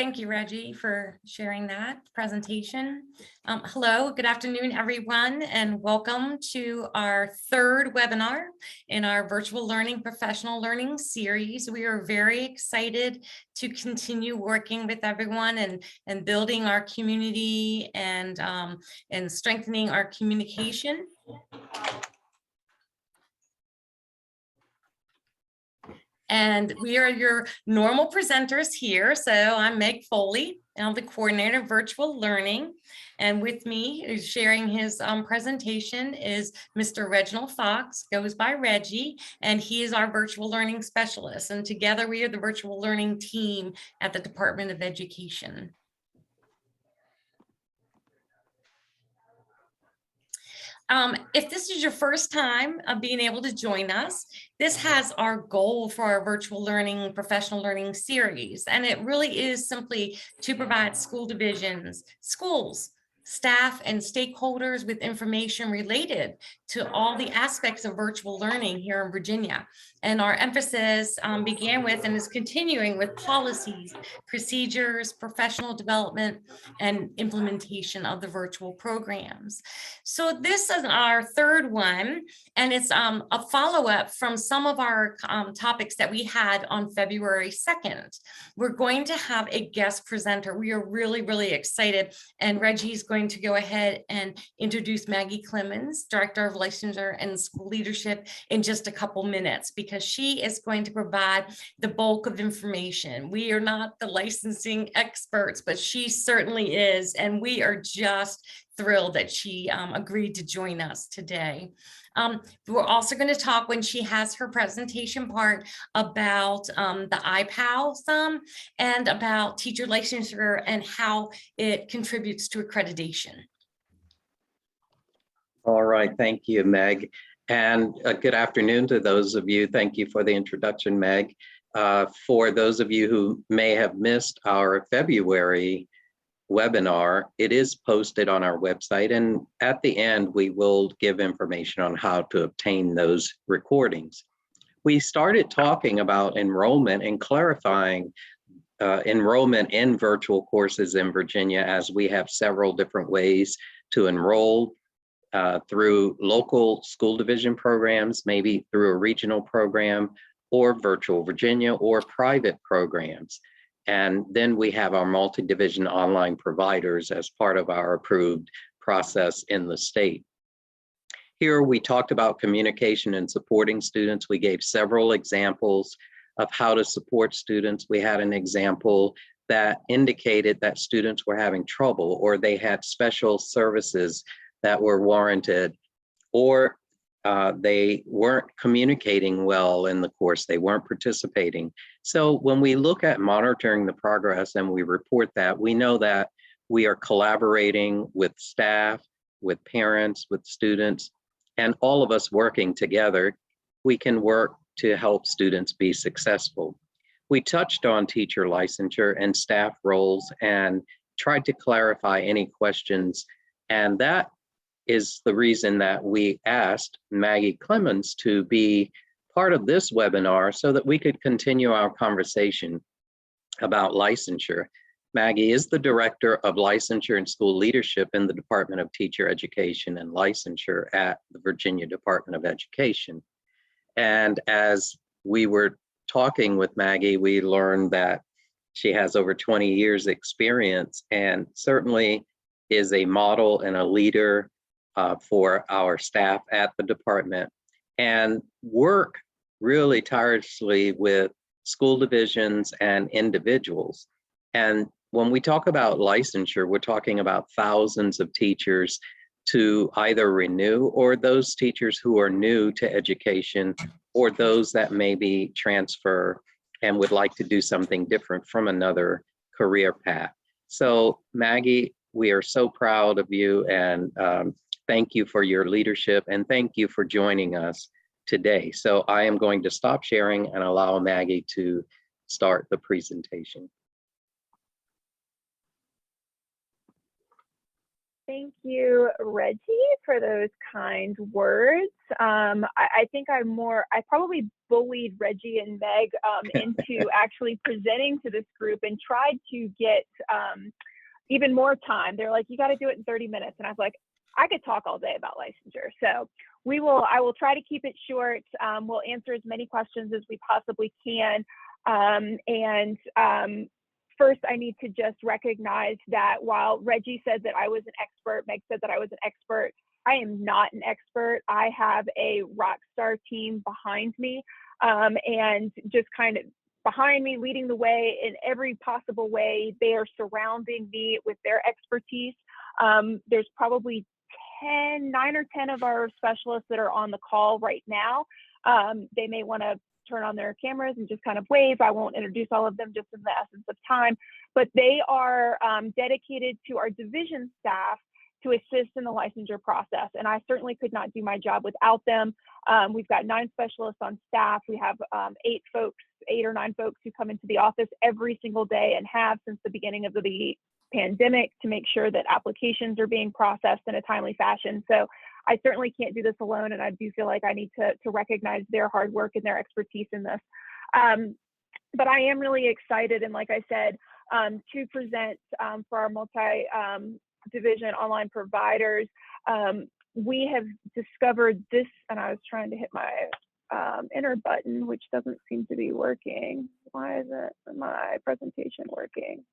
Thank you, Reggie, for sharing that presentation. Hello, good afternoon, everyone, and welcome to our third webinar in our virtual learning, professional learning series. We are very excited to continue working with everyone and building our community and strengthening our communication. And we are your normal presenters here. So I'm Meg Foley, I'm the coordinator of virtual learning. And with me sharing his presentation is Mr. Reginald Fox, goes by Reggie, and he is our virtual learning specialist. And together we are the virtual learning team at the Department of Education. If this is your first time of being able to join us, this has our goal for our virtual learning, professional learning series. And it really is simply to provide school divisions, schools, staff, and stakeholders with information related to all the aspects of virtual learning here in Virginia. And our emphasis began with and is continuing with policies, procedures, professional development, and implementation of the virtual programs. So this is our third one, and it's a follow-up from some of our topics that we had on February 2nd. We're going to have a guest presenter. We are really, really excited, and Reggie's going to go ahead and introduce Maggie Clemens, Director of Licensure and School Leadership, in just a couple minutes, because she is going to provide the bulk of information. We are not the licensing experts, but she certainly is, and we are just thrilled that she agreed to join us today. We're also going to talk, when she has her presentation part, about the IPAL and about teacher licensure and how it contributes to accreditation. All right, thank you, Meg. And good afternoon to those of you. Thank you for the introduction, Meg. For those of you who may have missed our February webinar, it is posted on our website, and at the end we will give information on how to obtain those recordings. We started talking about enrollment and clarifying enrollment in virtual courses in Virginia, as we have several different ways to enroll through local school division programs, maybe through a regional program, or virtual Virginia, or private programs. And then we have our multi-division online providers as part of our approved process in the state. Here we talked about communication and supporting students. We gave several examples of how to support students. We had an example that indicated that students were having trouble, or they had special services that were warranted, or they weren't communicating well in the course, they weren't participating. So when we look at monitoring the progress and we report that, we know that we are collaborating with staff, with parents, with students, and all of us working together, we can work to help students be successful. We touched on teacher licensure and staff roles and tried to clarify any questions, and that is the reason that we asked Maggie Clemens to be part of this webinar so that we could continue our conversation about licensure. Maggie is the Director of Licensure and School Leadership in the Department of Teacher Education and Licensure at the Virginia Department of Education. And as we were talking with Maggie, we learned that she has over 20 years experience and certainly is a model and a leader for our staff at the department, and work really tirelessly with school divisions and individuals. And when we talk about licensure, we're talking about thousands of teachers to either renew, or those teachers who are new to education, or those that maybe transfer and would like to do something different from another career path. So Maggie, we are so proud of you, and thank you for your leadership, and thank you for joining us today. So I am going to stop sharing and allow Maggie to start the presentation. Thank you, Reggie, for those kind words. I think I probably bullied Reggie and Meg into actually presenting to this group and tried to get even more time. They're like, you got to do it in 30 minutes. And I was like, I could talk all day about licensure. So I will try to keep it short. We'll answer as many questions as we possibly can. First, I need to just recognize that while Reggie said that I was an expert, Meg said that I was an expert, I am not an expert. I have a rock star team behind me, and just kind of behind me, leading the way in every possible way. They are surrounding me with their expertise. There's probably 9 or 10 of our specialists that are on the call right now. They may want to turn on their cameras and just kind of wave. I won't introduce all of them just in the essence of time, but they are dedicated to our division staff to assist in the licensure process. And I certainly could not do my job without them. We've got 9 specialists on staff. We have 8 or 9 folks who come into the office every single day and have since the beginning of the pandemic to make sure that applications are being processed in a timely fashion. So I certainly can't do this alone, and I do feel like I need to recognize their hard work and their expertise in this. But I am really excited, and like I said, to present for our multi-division online providers. We have discovered this, and I was trying to hit my enter button, which doesn't seem to be working. Why isn't my presentation working?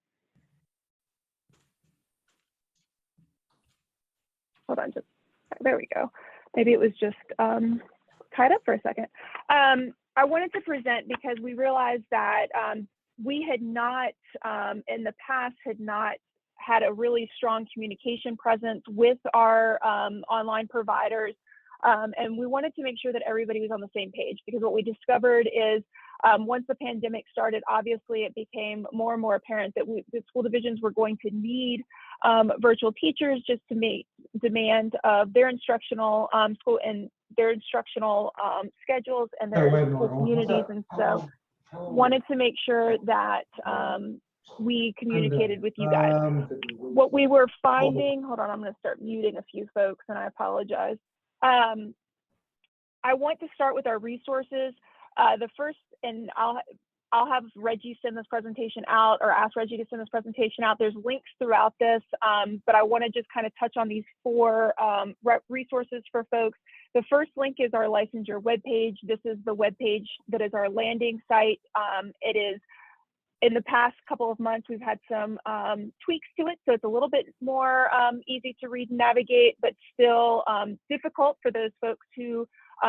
Hold on, there we go. Maybe it was just tied up for a second. I wanted to present because we realized that we had not, in the past, had a really strong communication presence with our online providers. And we wanted to make sure that everybody was on the same page, because what we discovered is once the pandemic started, obviously it became more and more apparent that the school divisions were going to need virtual teachers just to meet demand of their instructional school and their instructional schedules and their school communities. And so wanted to make sure that we communicated with you guys. What we were finding, hold on, I'm going to start muting a few folks and I apologize. I want to start with our resources. The first, and I'll have Reggie send this presentation out, or ask Reggie to send this presentation out. There's links throughout this, but I want to just kind of touch on these 4 resources for folks. The first link is our licensure webpage. This is the webpage that is our landing site. It is, in the past couple of months, we've had some tweaks to it, so it's a little bit more easy to read and navigate, but still difficult for those folks who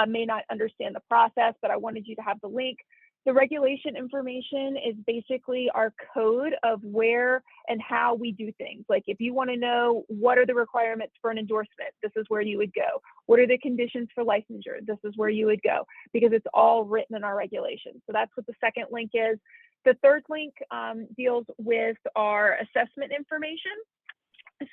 may not understand the process, but I wanted you to have the link. The regulation information is basically our code of where and how we do things. Like if you want to know what are the requirements for an endorsement, this is where you would go. What are the conditions for licensure? This is where you would go, because it's all written in our regulations. So that's what the second link is. The third link deals with our assessment information.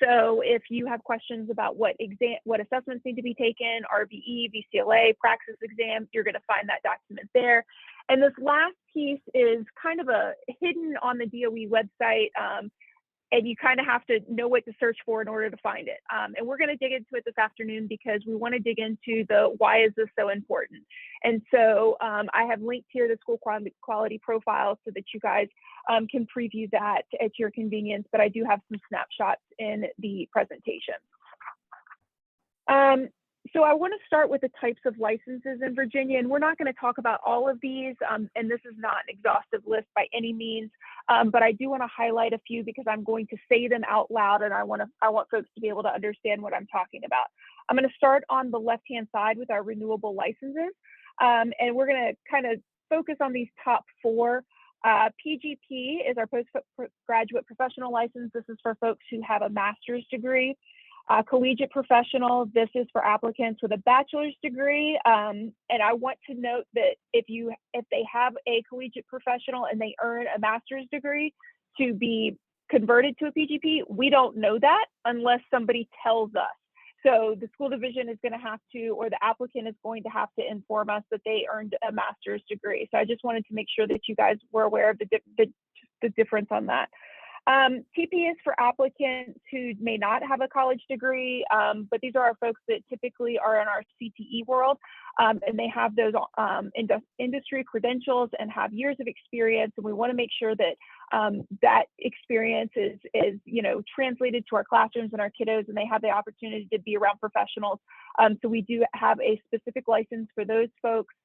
So if you have questions about what assessments need to be taken, RVE, VCLA, praxis exam, you're going to find that document there. And this last piece is kind of hidden on the DOE website, and you kind of have to know what to search for in order to find it. And we're going to dig into it this afternoon because we want to dig into the why is this so important. And so I have linked here the school quality profile so that you guys can preview that at your convenience, but I do have some snapshots in the presentation. So I want to start with the types of licenses in Virginia, and we're not going to talk about all of these, and this is not an exhaustive list by any means, but I do want to highlight a few because I'm going to say them out loud, and I want folks to be able to understand what I'm talking about. I'm going to start on the left-hand side with our renewable licenses, and we're going to kind of focus on these top 4. PGP is our postgraduate professional license. This is for folks who have a master's degree. Collegiate professional, this is for applicants with a bachelor's degree. And I want to note that if they have a collegiate professional and they earn a master's degree to be converted to a PGP, we don't know that unless somebody tells us. So the school division is going to have to, or the applicant is going to have to inform us that they earned a master's degree. So I just wanted to make sure that you guys were aware of the difference on that. TP is for applicants who may not have a college degree, but these are our folks that typically are in our CTE world, and they have those industry credentials and have years of experience. And we want to make sure that that experience is translated to our classrooms and our kiddos, and they have the opportunity to be around professionals. So we do have a specific license for those folks.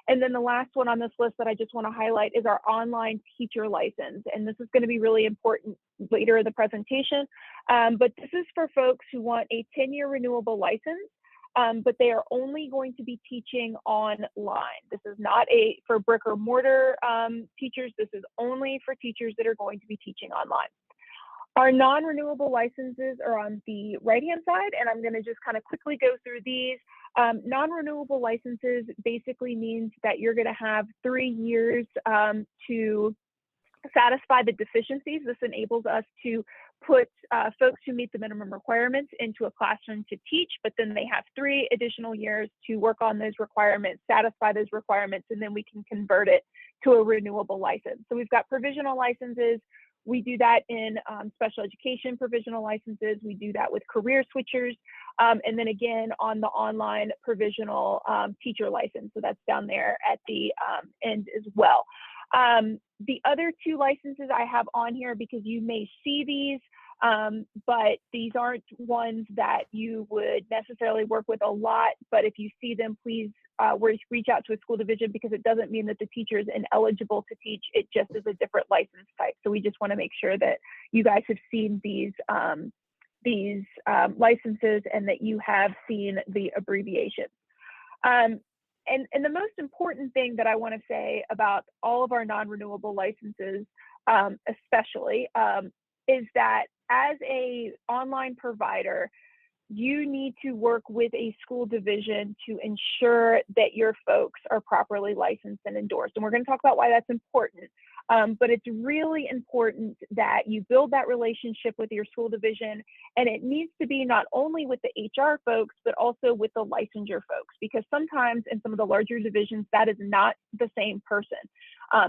And then the last one on this list that I just want to highlight is our online teacher license. And this is going to be really important later in the presentation. But this is for folks who want a 10-year renewable license, but they are only going to be teaching online. This is not for brick or mortar teachers. This is only for teachers that are going to be teaching online. Our non-renewable licenses are on the right-hand side, and I'm going to just kind of quickly go through these. Non-renewable licenses basically means that you're going to have 3 years to satisfy the deficiencies. This enables us to put folks who meet the minimum requirements into a classroom to teach, but then they have 3 additional years to work on those requirements, satisfy those requirements, and then we can convert it to a renewable license. So we've got provisional licenses. We do that in special education provisional licenses. We do that with career switchers. And then again, on the online provisional teacher license. So that's down there at the end as well. The other 2 licenses I have on here because you may see these, but these aren't ones that you would necessarily work with a lot. But if you see them, please reach out to a school division, because it doesn't mean that the teacher is ineligible to teach. It just is a different license type. So we just want to make sure that you guys have seen these licenses and that you have seen the abbreviations. And the most important thing that I want to say about all of our non-renewable licenses, especially, is that as a online provider, you need to work with a school division to ensure that your folks are properly licensed and endorsed. And we're going to talk about why that's important. But it's really important that you build that relationship with your school division, and it needs to be not only with the HR folks, but also with the licensure folks, because sometimes in some of the larger divisions, that is not the same person.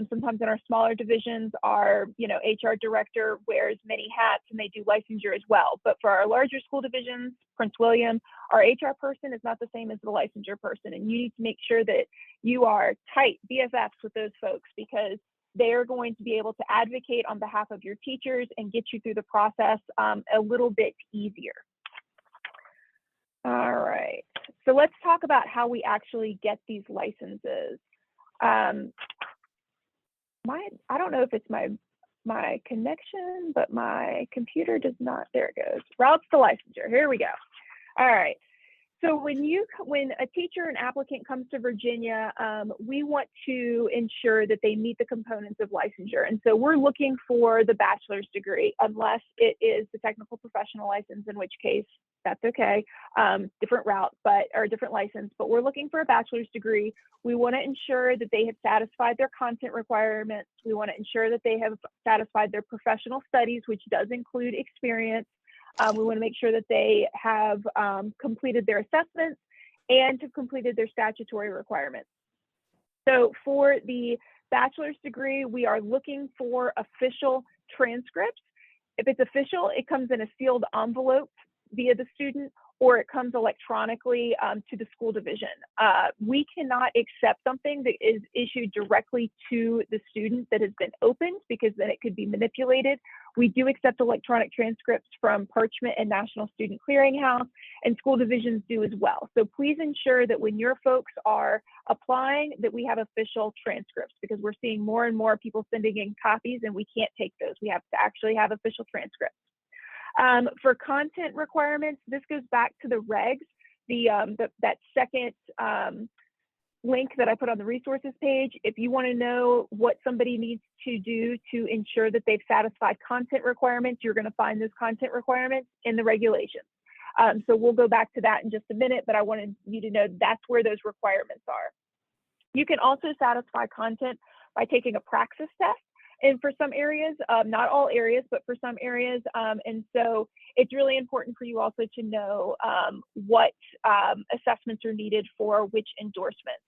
Sometimes in our smaller divisions, our HR director wears many hats and they do licensure as well. But for our larger school divisions, Prince William, our HR person is not the same as the licensure person. And you need to make sure that you are tight BFFs with those folks, because they are going to be able to advocate on behalf of your teachers and get you through the process a little bit easier. All right, so let's talk about how we actually get these licenses. I don't know if it's my connection, but my computer does not. There it goes. Routes to licensure. Here we go. All right. So when a teacher and applicant comes to Virginia, we want to ensure that they meet the components of licensure. And so we're looking for the bachelor's degree, unless it is the technical professional license, in which case that's okay, different route, or different license, but we're looking for a bachelor's degree. We want to ensure that they have satisfied their content requirements. We want to ensure that they have satisfied their professional studies, which does include experience. We want to make sure that they have completed their assessments and have completed their statutory requirements. So for the bachelor's degree, we are looking for official transcripts. If it's official, it comes in a sealed envelope via the student, or it comes electronically to the school division. We cannot accept something that is issued directly to the student that has been opened, because then it could be manipulated. We do accept electronic transcripts from Parchment and National Student Clearinghouse, and school divisions do as well. So please ensure that when your folks are applying, that we have official transcripts, because we're seeing more and more people sending in copies and we can't take those. We have to actually have official transcripts. For content requirements, this goes back to the regs, that second link that I put on the resources page. If you want to know what somebody needs to do to ensure that they've satisfied content requirements, you're going to find those content requirements in the regulations. So we'll go back to that in just a minute, but I wanted you to know that's where those requirements are. You can also satisfy content by taking a praxis test. And for some areas, not all areas, but for some areas. And so it's really important for you also to know what assessments are needed for which endorsements.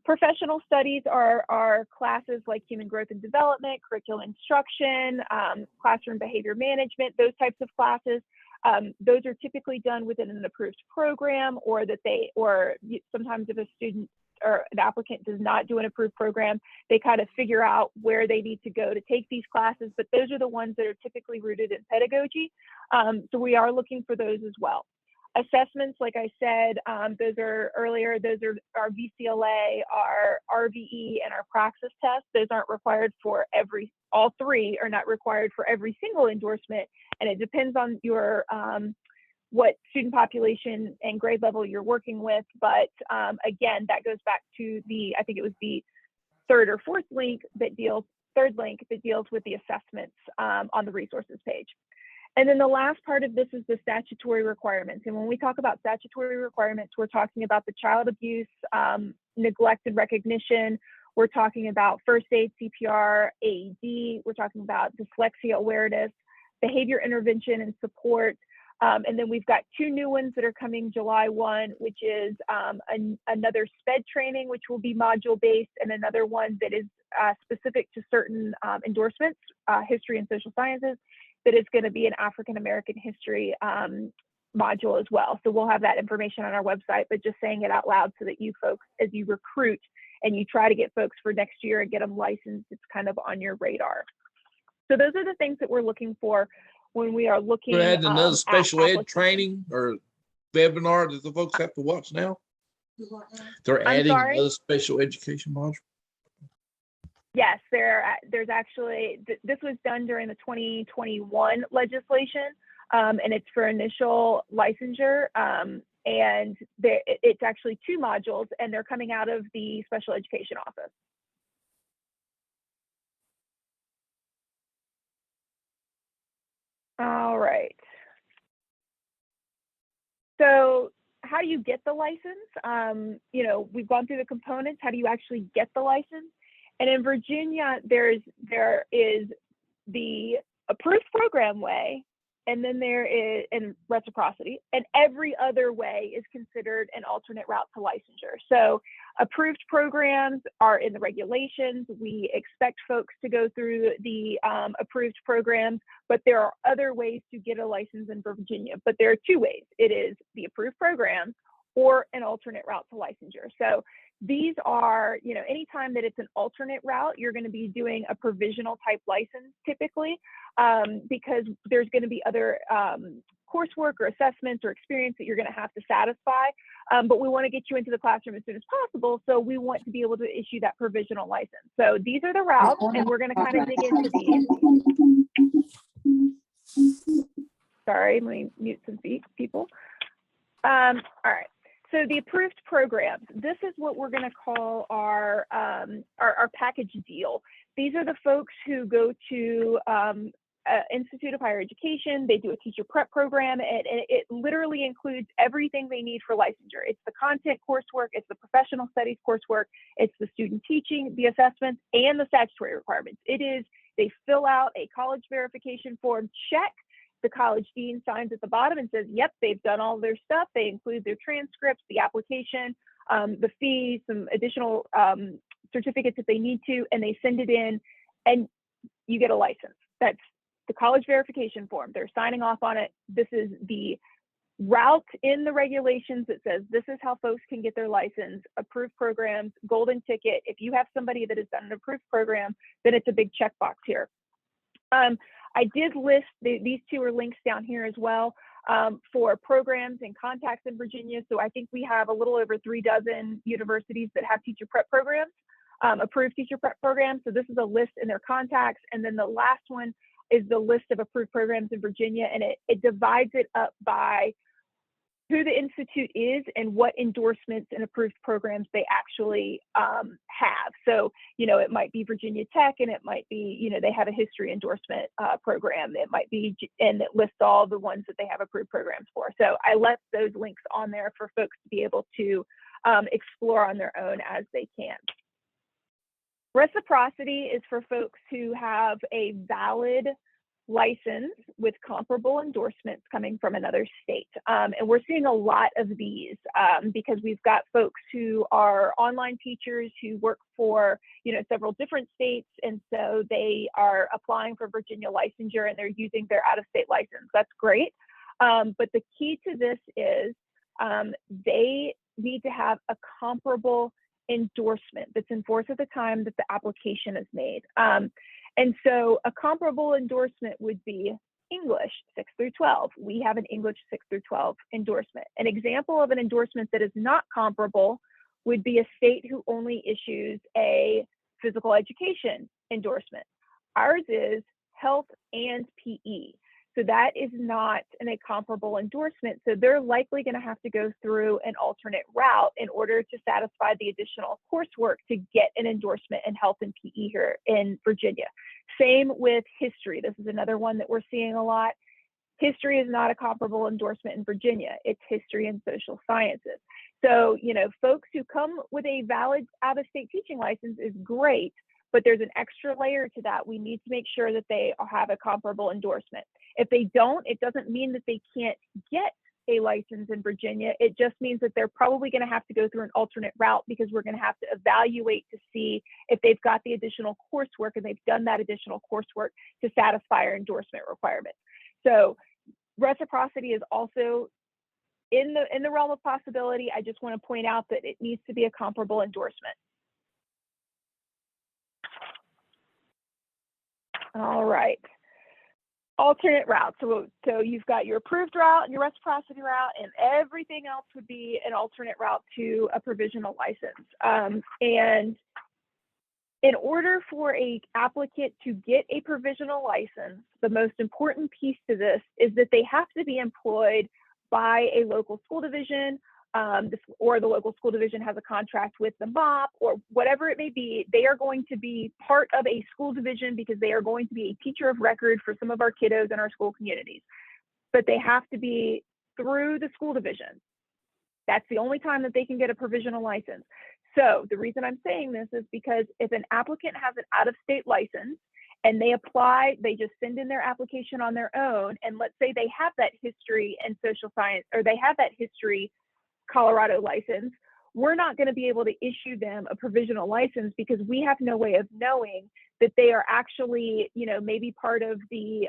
Professional studies are classes like human growth and development, curriculum instruction, classroom behavior management, those types of classes. Those are typically done within an approved program, or sometimes if a student or an applicant does not do an approved program, they kind of figure out where they need to go to take these classes, but those are the ones that are typically rooted in pedagogy. So we are looking for those as well. Assessments, like I said, those are our VCLA, our RVE, and our praxis tests. Those aren't required for all three are not required for every single endorsement, and it depends on your what student population and grade level you're working with. But again, that goes back to I think it was the third link that deals with the assessments on the resources page. And then the last part of this is the statutory requirements. And when we talk about statutory requirements, we're talking about the child abuse, neglect and recognition. We're talking about first aid, CPR, AED. We're talking about dyslexia awareness, behavior intervention and support. And then we've got two new ones that are coming July 1, which is another SPED training, which will be module based, and another one that is specific to certain endorsements, history and social sciences, that is going to be an African American history module as well. So we'll have that information on our website, but just saying it out loud so that you folks, as you recruit and you try to get folks for next year and get them licensed, it's kind of on your radar. So those are the things that we're looking for when we are looking We're adding another special ed applications. training or webinar that the folks have to watch now. They're adding another special education module. Yes, there's actually, this was done during the 2021 legislation, and it's for initial licensure, and it's actually 2 modules, and they're coming out of the special education office. All right. So how do you get the license? You know, we've gone through the components. How do you actually get the license? And in Virginia, there is the approved program way, and then there is in reciprocity, and every other way is considered an alternate route to licensure. So approved programs are in the regulations. We expect folks to go through the approved programs, but there are other ways to get a license in Virginia. But there are 2 ways. It is the approved programs or an alternate route to licensure. So these are, you know, anytime that it's an alternate route, you're going to be doing a provisional type license typically, because there's going to be other coursework or assessments or experience that you're going to have to satisfy. But we want to get you into the classroom as soon as possible. So we want to be able to issue that provisional license. So these are the routes, and we're going to kind of dig into these. Sorry, let me mute some people. All right. So the approved programs, this is what we're going to call our package deal. These are the folks who go to Institute of Higher Education. They do a teacher prep program, and it literally includes everything they need for licensure. It's the content coursework, it's the professional studies coursework, it's the student teaching, the assessments, and the statutory requirements. They fill out a college verification form, check. The college dean signs at the bottom and says, yep, they've done all their stuff. They include their transcripts, the application, the fees, some additional certificates if they need to, and they send it in, and you get a license. That's the college verification form. They're signing off on it. This is the route in the regulations that says this is how folks can get their license. Approved programs, golden ticket. If you have somebody that has done an approved program, then it's a big checkbox here. I did list, these 2 are links down here as well, for programs and contacts in Virginia. So I think we have a little over 3 dozen universities that have teacher prep programs, approved teacher prep programs. So this is a list in their contacts. And then the last one is the list of approved programs in Virginia, and it divides it up by who the institute is and what endorsements and approved programs they actually have. So, you know, it might be Virginia Tech, and it might be, you know, they have a history endorsement program. It might be, and it lists all the ones that they have approved programs for. So I left those links on there for folks to be able to explore on their own as they can. Reciprocity is for folks who have a valid license with comparable endorsements coming from another state. And we're seeing a lot of these because we've got folks who are online teachers who work for, several different states. And so they are applying for Virginia licensure and they're using their out-of-state license. That's great. But the key to this is they need to have a comparable endorsement that's in force at the time that the application is made. And so a comparable endorsement would be English 6 through 12. We have an English 6 through 12 endorsement. An example of an endorsement that is not comparable would be a state who only issues a physical education endorsement. Ours is health and PE. So that is not a comparable endorsement. So they're likely going to have to go through an alternate route in order to satisfy the additional coursework to get an endorsement in health and PE here in Virginia. Same with history. This is another one that we're seeing a lot. History is not a comparable endorsement in Virginia. It's history and social sciences. So, folks who come with a valid out-of-state teaching license is great, but there's an extra layer to that. We need to make sure that they have a comparable endorsement. If they don't, it doesn't mean that they can't get a license in Virginia. It just means that they're probably going to have to go through an alternate route because we're going to have to evaluate to see if they've got the additional coursework and they've done that additional coursework to satisfy our endorsement requirements. So reciprocity is also in the realm of possibility. I just want to point out that it needs to be a comparable endorsement. All right. Alternate route. So you've got your approved route and your reciprocity route, and everything else would be an alternate route to a provisional license. And in order for an applicant to get a provisional license, the most important piece to this is that they have to be employed by a local school division, or the local school division has a contract with the MOP, or whatever it may be. They are going to be part of a school division because they are going to be a teacher of record for some of our kiddos in our school communities. But they have to be through the school division. That's the only time that they can get a provisional license. So the reason I'm saying this is because if an applicant has an out-of-state license and they apply, they just send in their application on their own, and let's say they have that history and social science, or they have that history Colorado license, we're not going to be able to issue them a provisional license because we have no way of knowing that they are actually, maybe part of the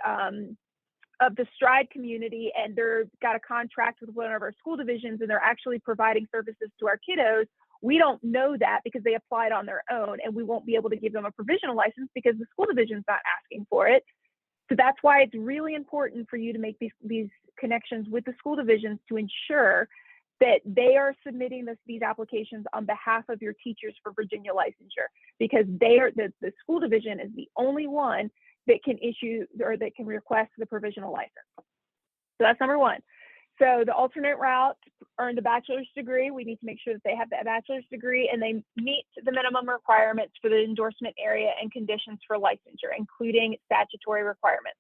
Stride community and they're got a contract with one of our school divisions and they're actually providing services to our kiddos. We don't know that because they applied on their own, and we won't be able to give them a provisional license because the school division's not asking for it. So that's why it's really important for you to make these connections with the school divisions to ensure that they are submitting these applications on behalf of your teachers for Virginia licensure, because the school division is the only one that can issue or that can request the provisional license. So that's number one. So the alternate route earned a bachelor's degree. We need to make sure that they have that bachelor's degree and they meet the minimum requirements for the endorsement area and conditions for licensure, including statutory requirements.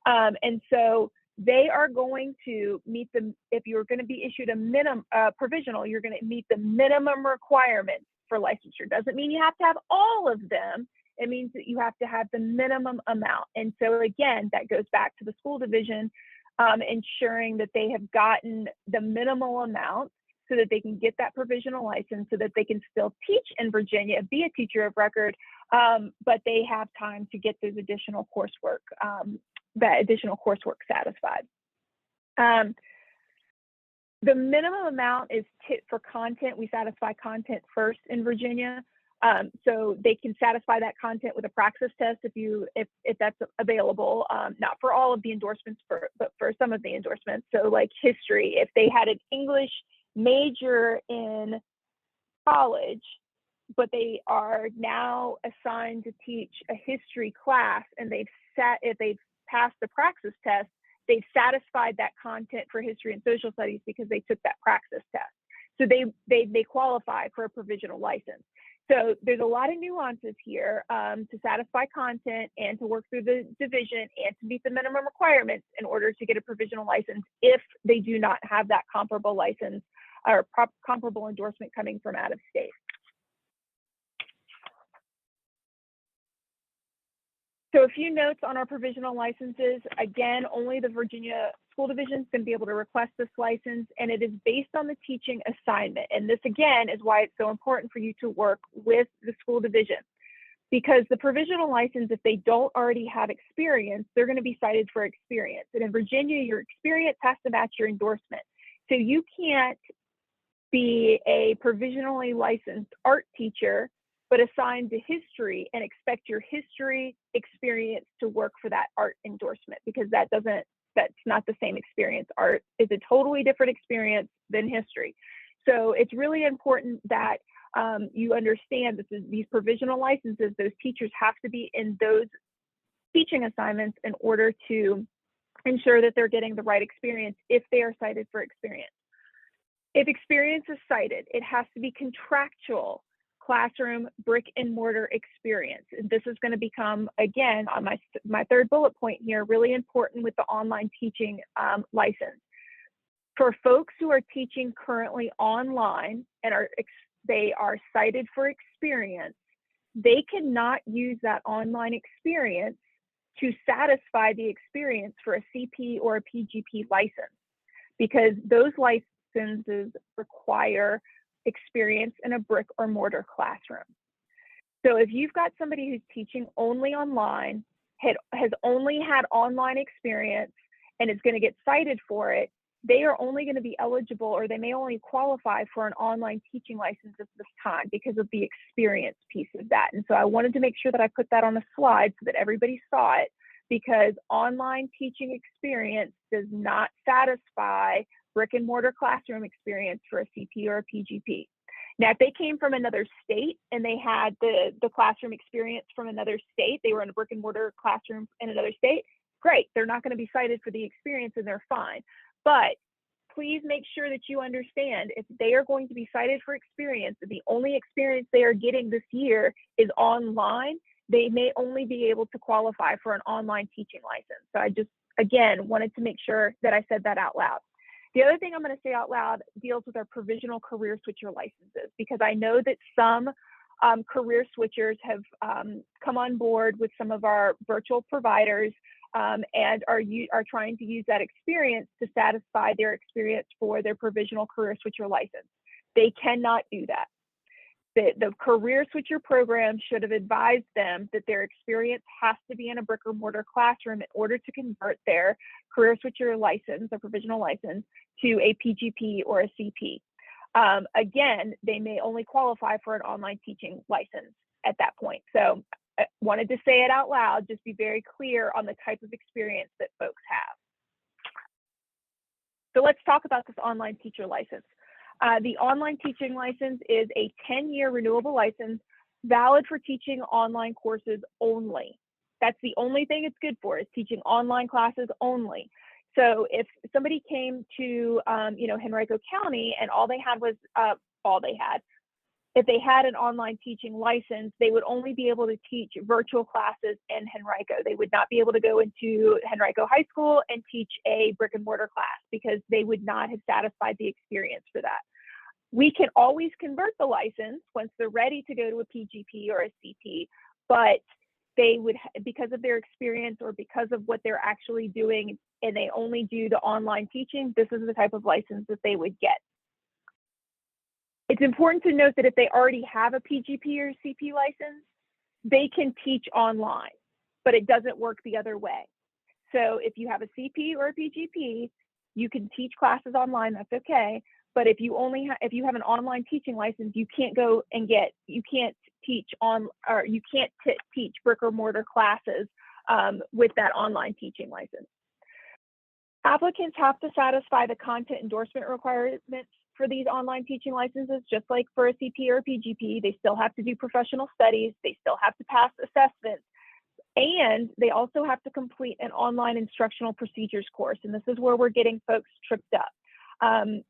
And so they are going to meet if you're going to be issued a provisional, you're going to meet the minimum requirements for licensure. Doesn't mean you have to have all of them. It means that you have to have the minimum amount. And so again, that goes back to the school division, ensuring that they have gotten the minimal amount so that they can get that provisional license so that they can still teach in Virginia, be a teacher of record, but they have time to get those additional coursework, satisfied. The minimum amount is for content. We satisfy content first in Virginia. So they can satisfy that content with a praxis test if that's available, not for all of the endorsements, but for some of the endorsements. So like history, if they had an English major in college, but they are now assigned to teach a history class and if they've passed the praxis test, they've satisfied that content for history and social studies because they took that praxis test. So they qualify for a provisional license. So there's a lot of nuances here to satisfy content and to work through the division and to meet the minimum requirements in order to get a provisional license if they do not have that comparable license or comparable endorsement coming from out of state. So a few notes on our provisional licenses. Again, only the Virginia School Division is going to be able to request this license, and it is based on the teaching assignment. And this, again, is why it's so important for you to work with the school division, because the provisional license, if they don't already have experience, they're going to be cited for experience. And in Virginia, your experience has to match your endorsement. So you can't be a provisionally licensed art teacher but assigned to history and expect your history experience to work for that art endorsement, because that's not the same experience. Art is a totally different experience than history. So it's really important that you understand that these provisional licenses, those teachers have to be in those teaching assignments in order to ensure that they're getting the right experience if they are cited for experience. If experience is cited, it has to be contractual classroom brick and mortar experience. And this is going to become, again, on my third bullet point here, really important with the online teaching license. For folks who are teaching currently online and they are cited for experience, they cannot use that online experience to satisfy the experience for a CP or a PGP license, because those licenses require experience in a brick or mortar classroom. So if you've got somebody who's teaching only online, has only had online experience, and is going to get cited for it, they are only going to be eligible, or they may only qualify for an online teaching license at this time because of the experience piece of that. And so I wanted to make sure that I put that on a slide so that everybody saw it, because online teaching experience does not satisfy brick and mortar classroom experience for a CP or a PGP. Now, if they came from another state and they had the classroom experience from another state, they were in a brick and mortar classroom in another state, great. They're not going to be cited for the experience and they're fine. But please make sure that you understand, if they are going to be cited for experience and the only experience they are getting this year is online, they may only be able to qualify for an online teaching license. So I just, again, wanted to make sure that I said that out loud. The other thing I'm going to say out loud deals with our provisional career switcher licenses, because I know that some career switchers have come on board with some of our virtual providers and are trying to use that experience to satisfy their experience for their provisional career switcher license. They cannot do that. The career switcher program should have advised them that their experience has to be in a brick or mortar classroom in order to convert their career switcher license, a provisional license, to a PGP or a CP. Again, they may only qualify for an online teaching license at that point. So I wanted to say it out loud, just be very clear on the type of experience that folks have. So let's talk about this online teacher license. The online teaching license is a 10-year renewable license, valid for teaching online courses only. That's the only thing it's good for, is teaching online classes only. So if somebody came to, Henrico County and all they had was, if they had an online teaching license, they would only be able to teach virtual classes in Henrico. They would not be able to go into Henrico High School and teach a brick and mortar class, because they would not have satisfied the experience for that. We can always convert the license once they're ready to go to a PGP or a CP, but they would, because of their experience or because of what they're actually doing, and they only do the online teaching, this is the type of license that they would get. It's important to note that if they already have a PGP or CP license, they can teach online, but it doesn't work the other way. So if you have a CP or a PGP, you can teach classes online, that's okay. But if you have an online teaching license, you can't go and teach brick or mortar classes with that online teaching license. Applicants have to satisfy the content endorsement requirements for these online teaching licenses, just like for a CP or a PGP. They still have to do professional studies. They still have to pass assessments. And they also have to complete an online instructional procedures course. And this is where we're getting folks tripped up,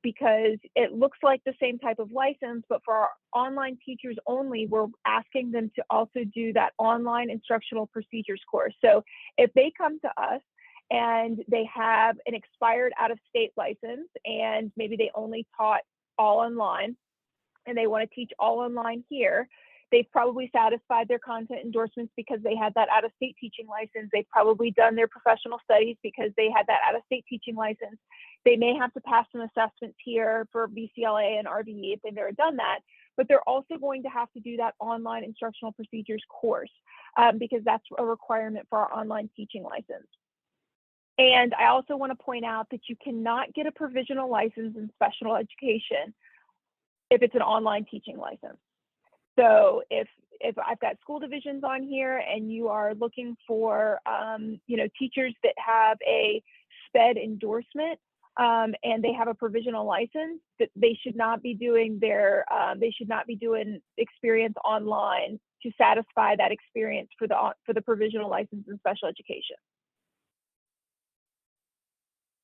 because it looks like the same type of license, but for our online teachers only, we're asking them to also do that online instructional procedures course. So if they come to us and they have an expired out-of-state license, and maybe they only taught all online and they want to teach all online here, They've probably satisfied their content endorsements because they had that out-of-state teaching license. They've probably done their professional studies because they had that out-of-state teaching license. They may have to pass some assessments here for BCLA and RVE if they've never done that, but they're also going to have to do that online instructional procedures course because that's a requirement for our online teaching license. And I also want to point out that you cannot get a provisional license in special education if it's an online teaching license. So if I've got school divisions on here and you are looking for teachers that have a SPED endorsement and they have a provisional license, that they should not be doing experience online to satisfy that experience for the provisional license in special education.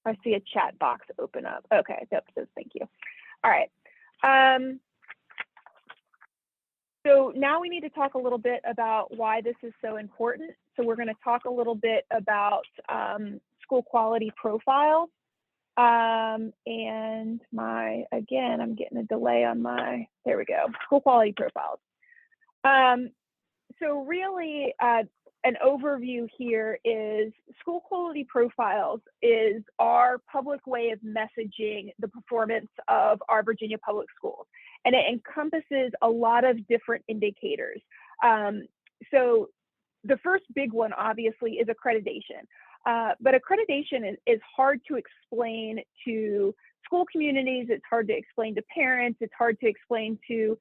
I see a chat box open up. Okay, that says thank you. All right. So now we need to talk a little bit about why this is so important. So we're going to talk a little bit about school quality profiles. And again, I'm getting a delay on there we go, school quality profiles. So really, an overview here is school quality profiles is our public way of messaging the performance of our Virginia public schools. And it encompasses a lot of different indicators. So the first big one, obviously, is accreditation. But accreditation is hard to explain to school communities. It's hard to explain to parents. It's hard to explain to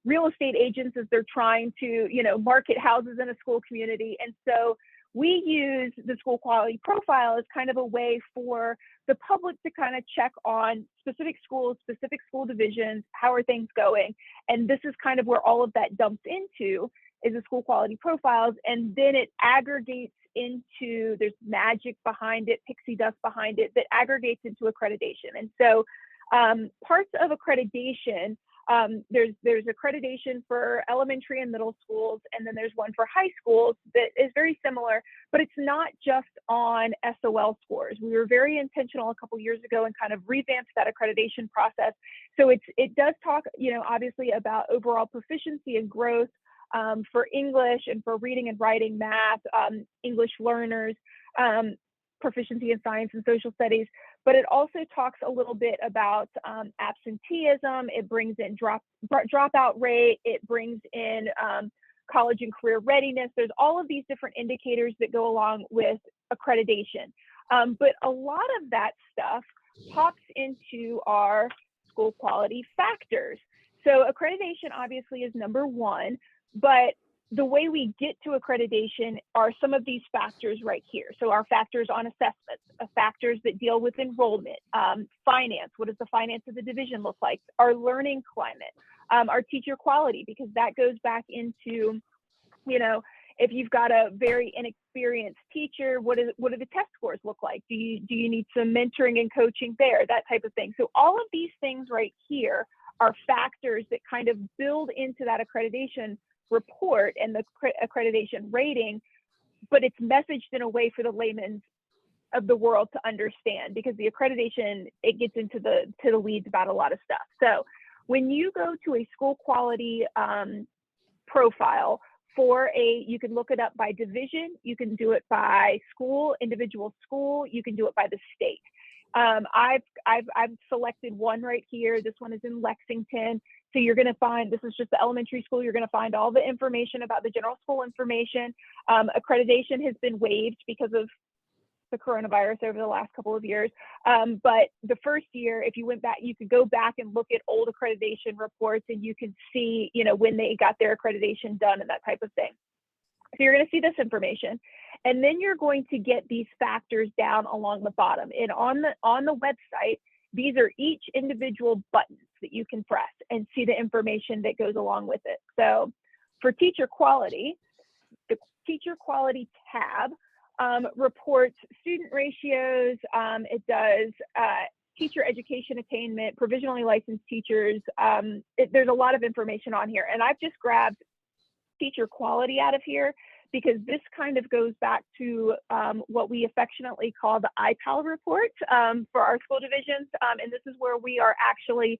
real estate agents as they're trying to, market houses in a school community. And so we use the school quality profile as kind of a way for the public to kind of check on specific schools, specific school divisions, how are things going? And this is kind of where all of that dumps into, is the school quality profiles. And then it aggregates into, there's magic behind it, pixie dust behind it, that aggregates into accreditation. And so parts of accreditation, there's accreditation for elementary and middle schools, and then there's one for high schools that is very similar, but it's not just on SOL scores. We were very intentional a couple years ago and kind of revamped that accreditation process. So it does talk, obviously about overall proficiency and growth for English and for reading and writing, math, English learners, proficiency in science and social studies, but it also talks a little bit about absenteeism. It brings in dropout rate. It brings in college and career readiness. There's all of these different indicators that go along with accreditation. But a lot of that stuff pops into our school quality factors. So accreditation obviously is number one, but the way we get to accreditation are some of these factors right here. So our factors on assessments, factors that deal with enrollment, finance, what does the finance of the division look like, our learning climate, our teacher quality, because that goes back into, if you've got a very inexperienced teacher, what do the test scores look like? Do you need some mentoring and coaching there, that type of thing. So all of these things right here are factors that kind of build into that accreditation report and the accreditation rating, but it's messaged in a way for the layman of the world to understand, because the accreditation, it gets into the weeds about a lot of stuff. So when you go to a school quality profile for you can look it up by division, you can do it by school, individual school, you can do it by the state. I've selected one right here. This one is in Lexington. So you're going to find, this is just the elementary school. You're going to find all the information about the general school information. Accreditation has been waived because of the coronavirus over the last couple of years. But the first year, if you went back, you could go back and look at old accreditation reports and you can see, when they got their accreditation done and that type of thing. So you're going to see this information. And then you're going to get these factors down along the bottom. And on the website, these are each individual buttons that you can press and see the information that goes along with it. So for teacher quality, the teacher quality tab reports student ratios. It does teacher education attainment, provisionally licensed teachers. There's a lot of information on here. And I've just grabbed teacher quality out of here because this kind of goes back to what we affectionately call the IPAL report for our school divisions. And this is where we are actually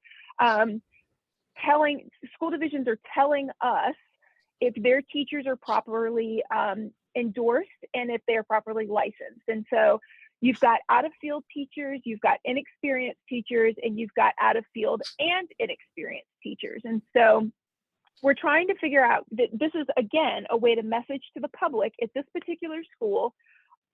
school divisions are telling us if their teachers are properly endorsed and if they're properly licensed. And so you've got out of field teachers, you've got inexperienced teachers, and you've got out of field and inexperienced teachers. And so we're trying to figure out that this is, again, a way to message to the public. At this particular school,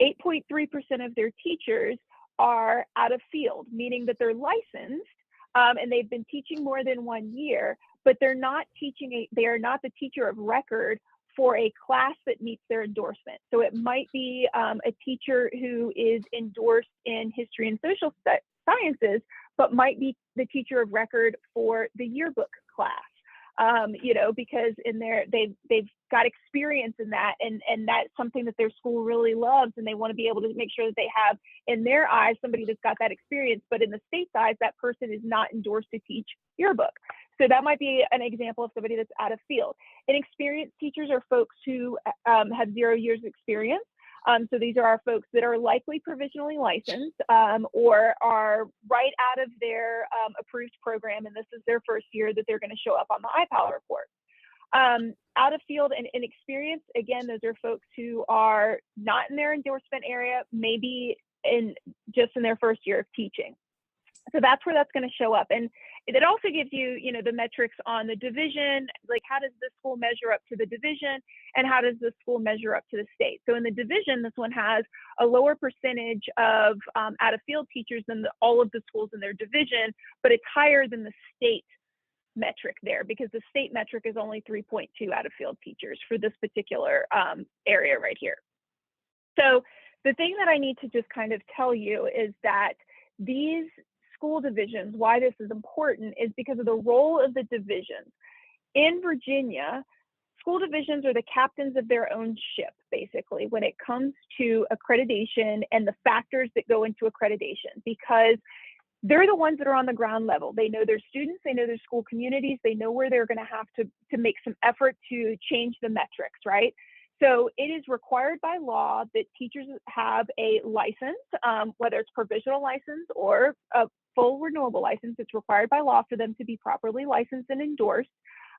8.3% of their teachers are out of field, meaning that they're licensed and they've been teaching more than 1 year, but they're not teaching they are not the teacher of record for a class that meets their endorsement. So it might be a teacher who is endorsed in history and social sciences, but might be the teacher of record for the yearbook class. You know, because they've got experience in that, and that's something that their school really loves, and they want to be able to make sure that they have, in their eyes, somebody that's got that experience, but in the state's eyes, that person is not endorsed to teach yearbook. So that might be an example of somebody that's out of field. Inexperienced teachers are folks who have 0 years of experience. So these are our folks that are likely provisionally licensed or are right out of their approved program, and this is their first year that they're going to show up on the IPAL report. Out of field and inexperienced, again, those are folks who are not in their endorsement area, maybe just in their first year of teaching. So that's where that's going to show up. And it also gives you, you know, the metrics on the division, like how does this school measure up to the division and how does this school measure up to the state? So in the division, this one has a lower percentage of out of field teachers than all of the schools in their division, but it's higher than the state metric there because the state metric is only 3.2 out of field teachers for this particular area right here. So the thing that I need to just kind of tell you is that these school divisions, why this is important is because of the role of the divisions. In Virginia, school divisions are the captains of their own ship, basically, when it comes to accreditation and the factors that go into accreditation, because they're the ones that are on the ground level. They know their students, they know their school communities, they know where they're going to have to make some effort to change the metrics, right? So it is required by law that teachers have a license, whether it's provisional license or a full renewable license. It's required by law for them to be properly licensed and endorsed.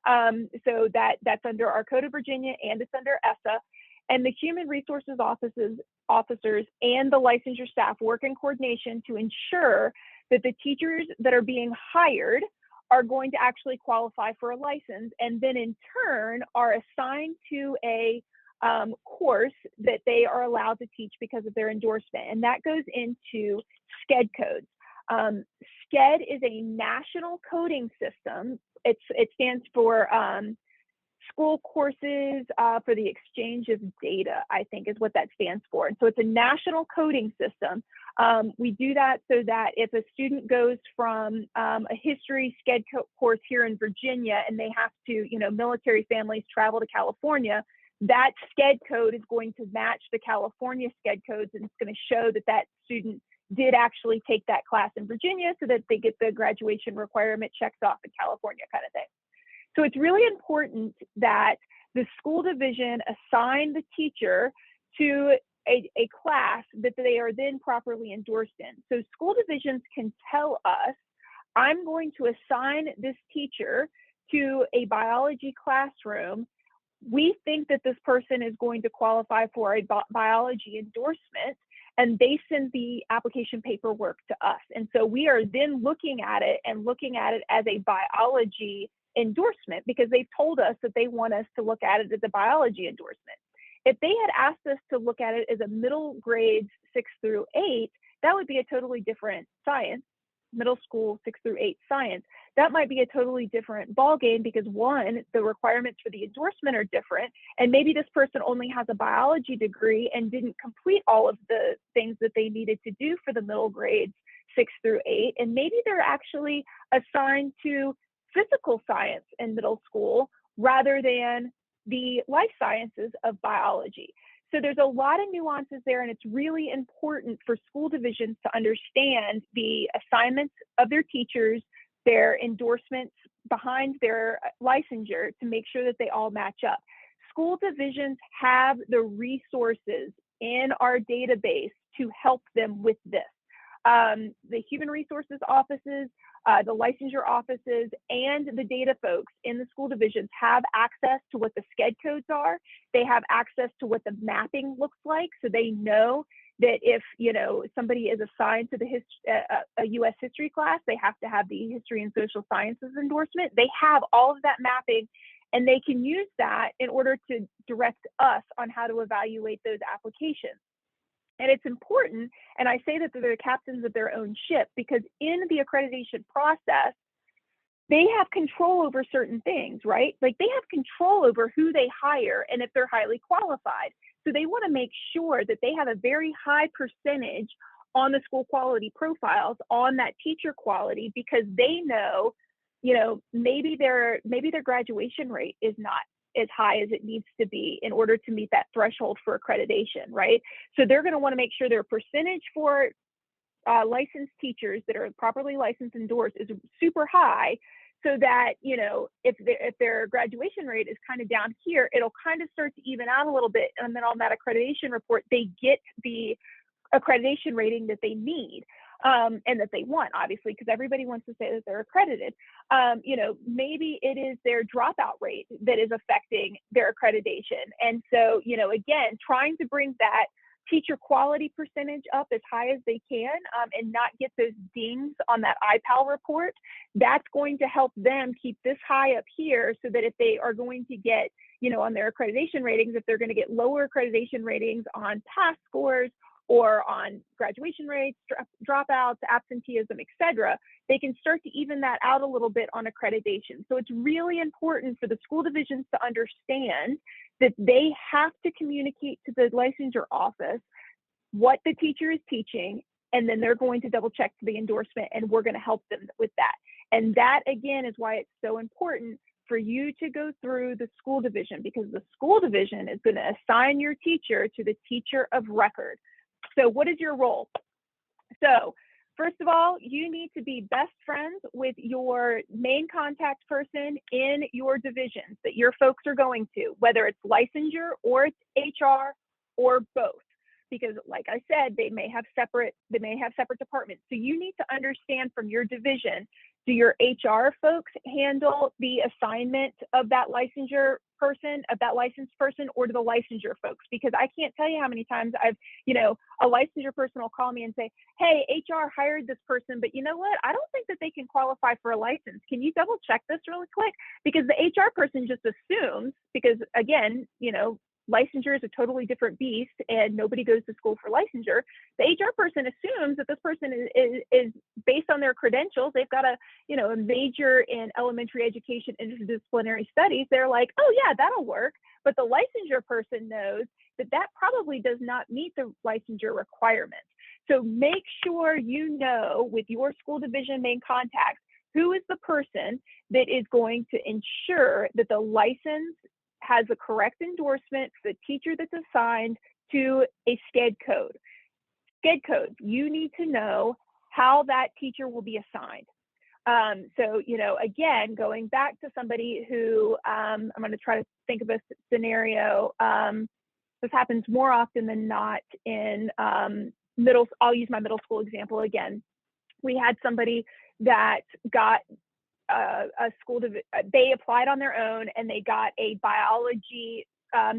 So that's under our Code of Virginia and it's under ESSA. And the human resources officers and the licensure staff work in coordination to ensure that the teachers that are being hired are going to actually qualify for a license, and then in turn are assigned to a course that they are allowed to teach because of their endorsement. And that goes into Sched Codes. Sched is a national coding system. It stands for School Courses for the Exchange of Data, I think is what that stands for. And so it's a national coding system. We do that so that if a student goes from a history Sched course here in Virginia and they have to, you know, military families travel to California, that Sched code is going to match the California Sched codes, and it's going to show that that student did actually take that class in Virginia so that they get the graduation requirement checked off in California kind of thing. So it's really important that the school division assign the teacher to a class that they are then properly endorsed in. So school divisions can tell us, I'm going to assign this teacher to a biology classroom. We think that this person is going to qualify for a biology endorsement, and they send the application paperwork to us. And so we are then looking at it as a biology endorsement because they've told us that they want us to look at it as a biology endorsement. If they had asked us to look at it as a middle grades 6 through 8, that would be a totally different science, middle school 6 through 8 science. That might be a totally different ballgame because one, the requirements for the endorsement are different. And maybe this person only has a biology degree and didn't complete all of the things that they needed to do for the middle grades 6 through 8. And maybe they're actually assigned to physical science in middle school rather than the life sciences of biology. So there's a lot of nuances there, and it's really important for school divisions to understand the assignments of their teachers, their endorsements behind their licensure to make sure that they all match up. School divisions have the resources in our database to help them with this. The human resources offices The licensure offices and the data folks in the school divisions have access to what the Sched codes are. They have access to what the mapping looks like, so they know that if somebody is assigned to a U.S. history class, they have to have the history and social sciences endorsement. They have all of that mapping, and they can use that in order to direct us on how to evaluate those applications. And it's important, and I say that they're the captains of their own ship, because in the accreditation process, they have control over certain things, right? Like they have control over who they hire and if they're highly qualified. So they want to make sure that they have a very high percentage on the school quality profiles on that teacher quality, because they know, maybe their graduation rate is not as high as it needs to be in order to meet that threshold for accreditation, right? So they're going to want to make sure their percentage for licensed teachers that are properly licensed and endorsed is super high, so that if their graduation rate is kind of down here, it'll kind of start to even out a little bit, and then on that accreditation report they get the accreditation rating that they need and that they want, obviously, because everybody wants to say that they're accredited. Maybe it is their dropout rate that is affecting their accreditation, and so again, trying to bring that teacher quality percentage up as high as they can and not get those dings on that IPAL report. That's going to help them keep this high up here, so that if they are going to get, on their accreditation ratings, if they're going to get lower accreditation ratings on pass scores or on graduation rates, dropouts, absenteeism, etc., they can start to even that out a little bit on accreditation. So it's really important for the school divisions to understand that they have to communicate to the licensure office what the teacher is teaching, and then they're going to double check the endorsement, and we're going to help them with that. And that, again, is why it's so important for you to go through the school division, because the school division is going to assign your teacher to the teacher of record. So what is your role? So first of all, you need to be best friends with your main contact person in your divisions that your folks are going to, whether it's licensure or it's HR or both. Because like I said, they may have separate departments. So you need to understand from your division, do your HR folks handle the assignment of that licensure person, of that licensed person, or to the licensure folks? Because I can't tell you how many times I've, a licensure person will call me and say, hey, HR hired this person, but you know what? I don't think that they can qualify for a license. Can you double check this really quick? Because the HR person just assumes, because again, licensure is a totally different beast and nobody goes to school for licensure. The HR person assumes that this person is based on their credentials. They've got a major in elementary education, interdisciplinary studies. They're like, oh yeah, that'll work. But the licensure person knows that that probably does not meet the licensure requirements. So make sure you know with your school division main contacts, who is the person that is going to ensure that the license has the correct endorsement for the teacher that's assigned to a Sched code. Sched codes, you need to know how that teacher will be assigned. So, again, going back to somebody who, I'm going to try to think of a scenario. This happens more often than not in I'll use my middle school example again. We had somebody that got they applied on their own and they got a biology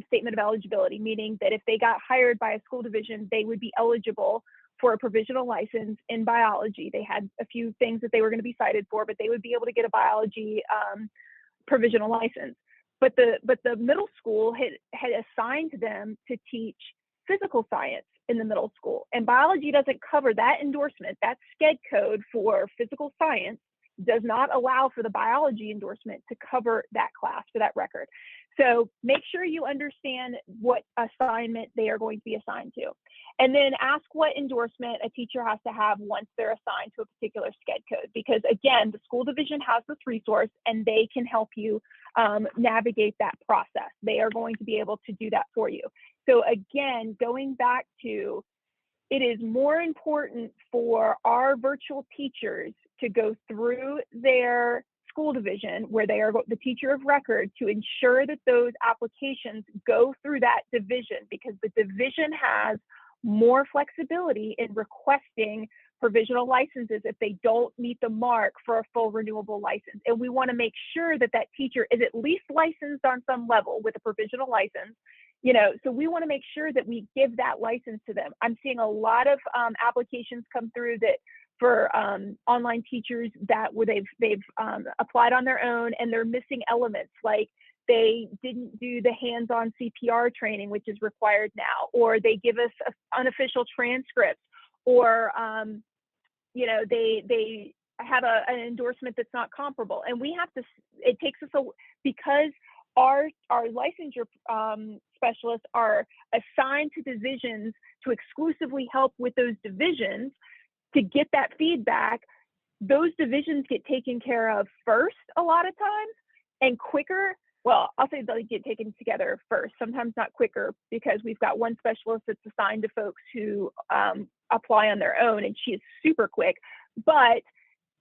statement of eligibility, meaning that if they got hired by a school division, they would be eligible for a provisional license in biology. They had a few things that they were going to be cited for, but they would be able to get a biology provisional license. But the middle school had assigned them to teach physical science in the middle school, and biology doesn't cover that endorsement. That Sched code for physical science does not allow for the biology endorsement to cover that class for that record. So make sure you understand what assignment they are going to be assigned to. And then ask what endorsement a teacher has to have once they're assigned to a particular Sched code. Because again, the school division has this resource and they can help you navigate that process. They are going to be able to do that for you. So again, going back to, it is more important for our virtual teachers to go through their school division where they are the teacher of record to ensure that those applications go through that division, because the division has more flexibility in requesting provisional licenses if they don't meet the mark for a full renewable license. And we want to make sure that that teacher is at least licensed on some level with a provisional license. You know, so we want to make sure that we give that license to them. I'm seeing a lot of applications come through that for online teachers that where they've applied on their own, and they're missing elements like they didn't do the hands-on CPR training, which is required now, or they give us unofficial transcripts, or you know, they have an endorsement that's not comparable. And we have to, it takes us because our licensure specialists are assigned to divisions to exclusively help with those divisions to get that feedback. Those divisions get taken care of first a lot of times, and quicker. Well, I'll say they get taken together first, sometimes not quicker, because we've got one specialist that's assigned to folks who apply on their own, and she is super quick. But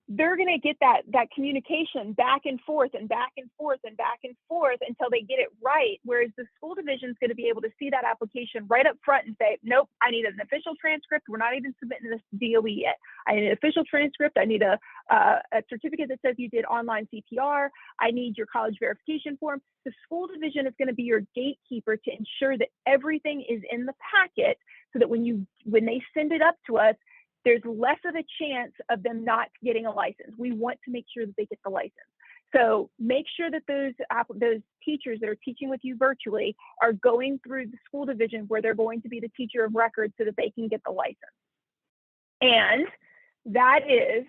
they're going to get that communication back and forth and back and forth and back and forth until they get it right. Whereas the school division is going to be able to see that application right up front and say, nope, I need an official transcript. We're not even submitting this to DOE yet. I need an official transcript. I need a certificate that says you did online CPR. I need your college verification form. The school division is going to be your gatekeeper to ensure that everything is in the packet, so that when they send it up to us, there's less of a chance of them not getting a license. We want to make sure that they get the license. So make sure that those teachers that are teaching with you virtually are going through the school division where they're going to be the teacher of record so that they can get the license. And that is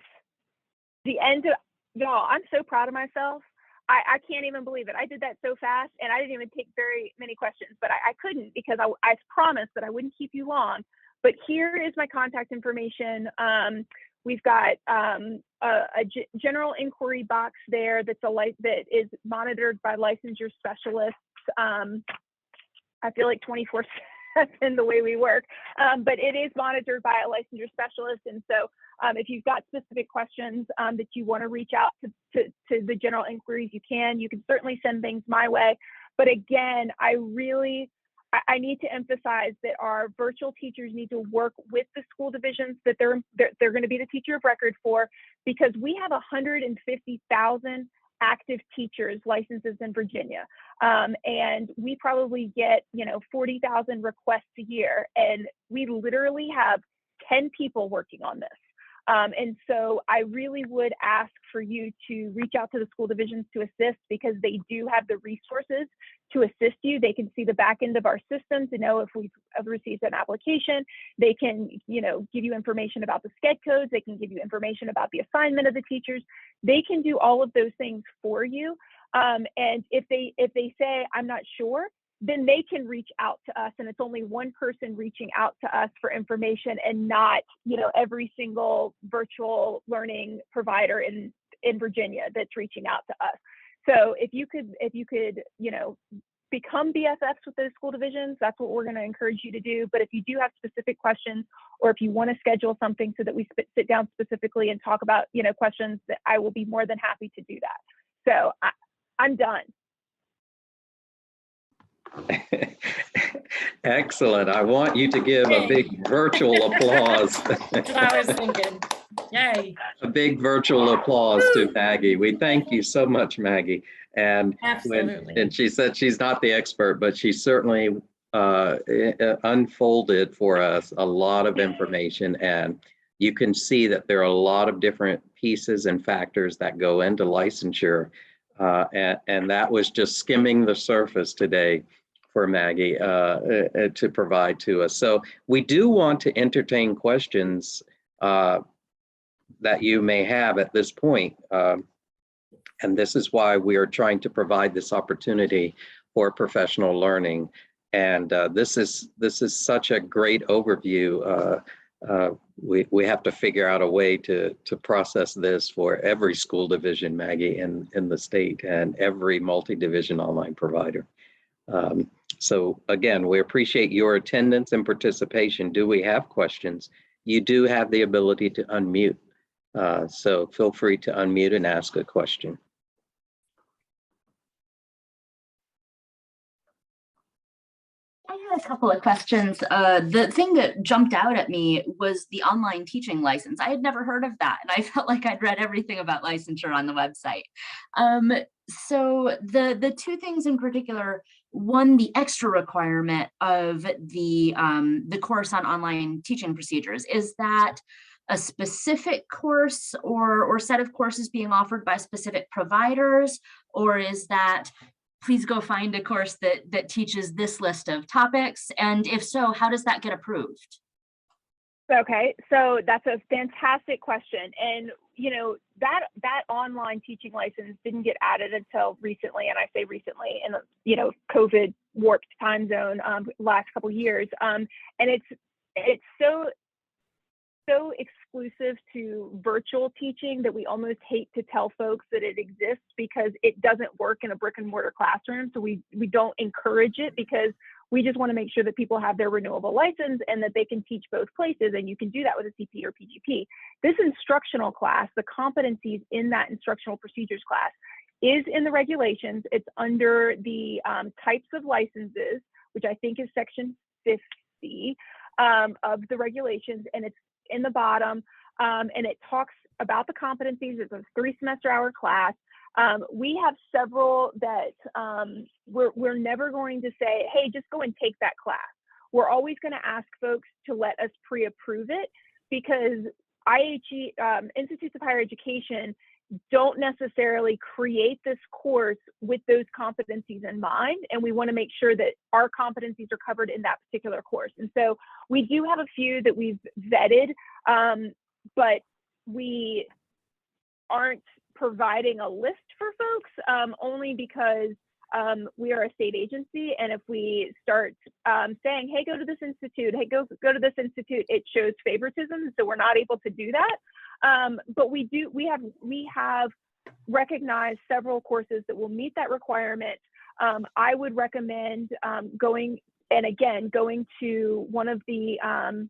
the end of, y'all, I'm so proud of myself. I can't even believe it. I did that so fast, and I didn't even take very many questions, but I couldn't, because I promised that I wouldn't keep you long. But here is my contact information. We've got a general inquiry box there that is monitored by licensure specialists. I feel like 24/7 the way we work, but it is monitored by a licensure specialist. And so if you've got specific questions that you want to reach out to the general inquiries, you can certainly send things my way. But again, I need to emphasize that our virtual teachers need to work with the school divisions that they're going to be the teacher of record for, because we have 150,000 active teachers licenses in Virginia. And we probably get, 40,000 requests a year, and we literally have 10 people working on this. And so I really would ask for you to reach out to the school divisions to assist, because they do have the resources to assist you. They can see the back end of our system to know if we've received an application. They can, give you information about the Sched Codes. They can give you information about the assignment of the teachers. They can do all of those things for you. And if they say, I'm not sure, then they can reach out to us, and it's only one person reaching out to us for information, and not, every single virtual learning provider in Virginia that's reaching out to us. So if you could, become BFFs with those school divisions, that's what we're going to encourage you to do. But if you do have specific questions, or if you want to schedule something so that we sit down specifically and talk about, questions, that I will be more than happy to do that. So I'm done. Excellent. I want you to give a big virtual applause. That's what I was thinking. Yay. A big virtual applause to Maggie. We thank you so much, Maggie. And Absolutely. she said she's not the expert, but she certainly unfolded for us a lot of information. And you can see that there are a lot of different pieces and factors that go into licensure. And that was just skimming the surface today for Maggie to provide to us. So we do want to entertain questions that you may have at this point. And this is why we are trying to provide this opportunity for professional learning. And this is such a great overview. We have to figure out a way to process this for every school division, Maggie, in the state, and every multi-division online provider. So again, we appreciate your attendance and participation. Do we have questions? You do have the ability to unmute. So feel free to unmute and ask a question. I have a couple of questions. The thing that jumped out at me was the online teaching license. I had never heard of that, and I felt like I'd read everything about licensure on the website. So the two things in particular, one, the extra requirement of the course on online teaching procedures, is that a specific course or set of courses being offered by specific providers, or is that please go find a course that teaches this list of topics? And if so, how does that get approved? Okay, so that's a fantastic question. And, you know, that online teaching license didn't get added until recently. And I say recently in the, you know, COVID warped time zone last couple years. And it's so exclusive to virtual teaching that we almost hate to tell folks that it exists, because it doesn't work in a brick and mortar classroom. So we don't encourage it, because we just want to make sure that people have their renewable license and that they can teach both places. And you can do that with a CP or PGP. This instructional class, the competencies in that instructional procedures class, is in the regulations. It's under the types of licenses, which I think is section 50 of the regulations, and it's in the bottom, and it talks about the competencies. It's a 3-semester-hour class. We have several that we're never going to say, hey, just go and take that class. We're always going to ask folks to let us pre-approve it, because IHE, Institutes of Higher Education, don't necessarily create this course with those competencies in mind. And we want to make sure that our competencies are covered in that particular course. And so we do have a few that we've vetted, but we aren't providing a list for folks, only because we are a state agency. And if we start saying, hey, go to this institute, hey, go to this institute, it shows favoritism. So we're not able to do that. But we have recognized several courses that will meet that requirement. I would recommend going to one of the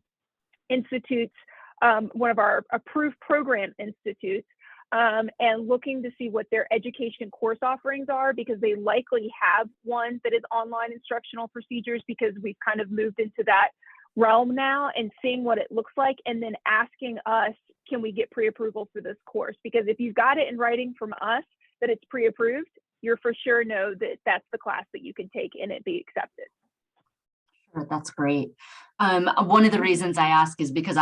institutes, one of our approved program institutes, and looking to see what their education course offerings are, because they likely have one that is online instructional procedures, because we've kind of moved into that realm now, and seeing what it looks like, and then asking us, can we get pre-approval for this course? Because if you've got it in writing from us that it's pre-approved, you're for sure know that that's the class that you can take and it be accepted. Sure, that's great. One of the reasons I ask is because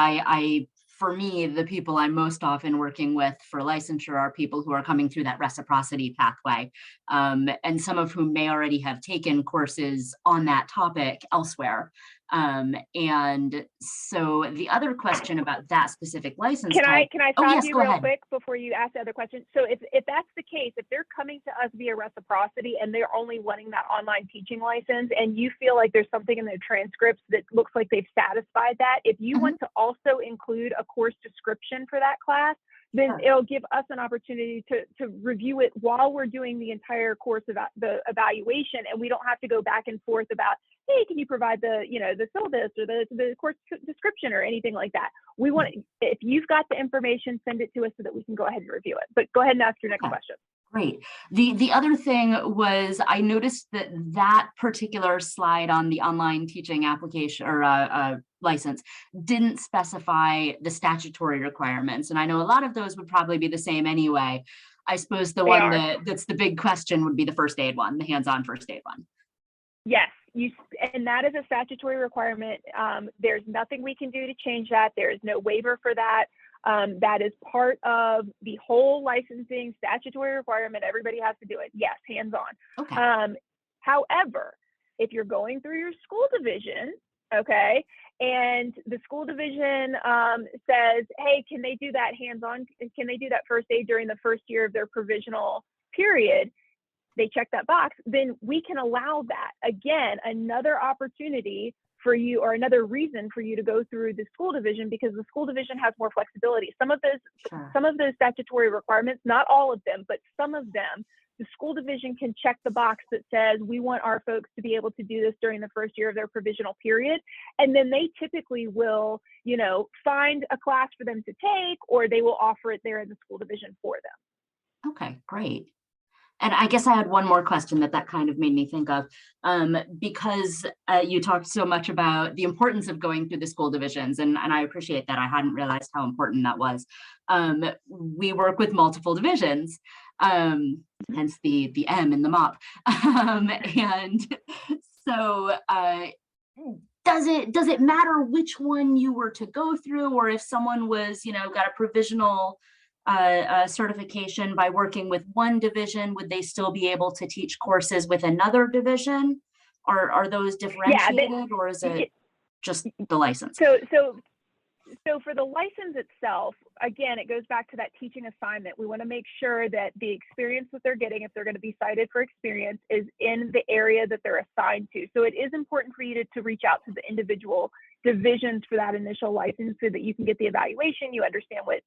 for me, the people I'm most often working with for licensure are people who are coming through that reciprocity pathway, and some of whom may already have taken courses on that topic elsewhere. And so the other question about that specific license Can I stop yes, you real quick before you ask the other question? So if that's the case, if they're coming to us via reciprocity and they're only wanting that online teaching license, and you feel like there's something in their transcripts that looks like they've satisfied that, if you want to also include a course description for that class, then it'll give us an opportunity to review it while we're doing the entire course about the evaluation, and we don't have to go back and forth about, hey, can you provide the syllabus or the course description or anything like that. We want, if you've got the information, send it to us so that we can go ahead and review it. But go ahead and ask your next question. Great. The other thing was, I noticed that particular slide on the online teaching application or license didn't specify the statutory requirements. And I know a lot of those would probably be the same anyway. I suppose the one that's the big question would be the first aid one, the hands-on first aid one. Yes, and that is a statutory requirement. There's nothing we can do to change that. There is no waiver for that. That is part of the whole licensing statutory requirement. Everybody has to do it. Yes, hands-on. Okay. However, if you're going through your school division, okay, and the school division says, hey, can they do that hands-on? Can they do that first aid during the first year of their provisional period? They check that box, then we can allow that. Again, another opportunity for you, or another reason for you to go through the school division, because the school division has more flexibility. Some of those statutory requirements, not all of them, but some of them, the school division can check the box that says, we want our folks to be able to do this during the first year of their provisional period. And then they typically will, find a class for them to take, or they will offer it there in the school division for them. Okay, great. And I guess I had one more question that kind of made me think of, because you talked so much about the importance of going through the school divisions, and I appreciate that. I hadn't realized how important that was. We work with multiple divisions, hence the M in the MOP. And so does it matter which one you were to go through, or if someone was, got a provisional certification by working with one division, would they still be able to teach courses with another division? Are those differentiated, or is it just the license? So for the license itself, again, it goes back to that teaching assignment. We want to make sure that the experience that they're getting, if they're going to be cited for experience, is in the area that they're assigned to. So it is important for you to reach out to the individual divisions for that initial license so that you can get the evaluation, you understand what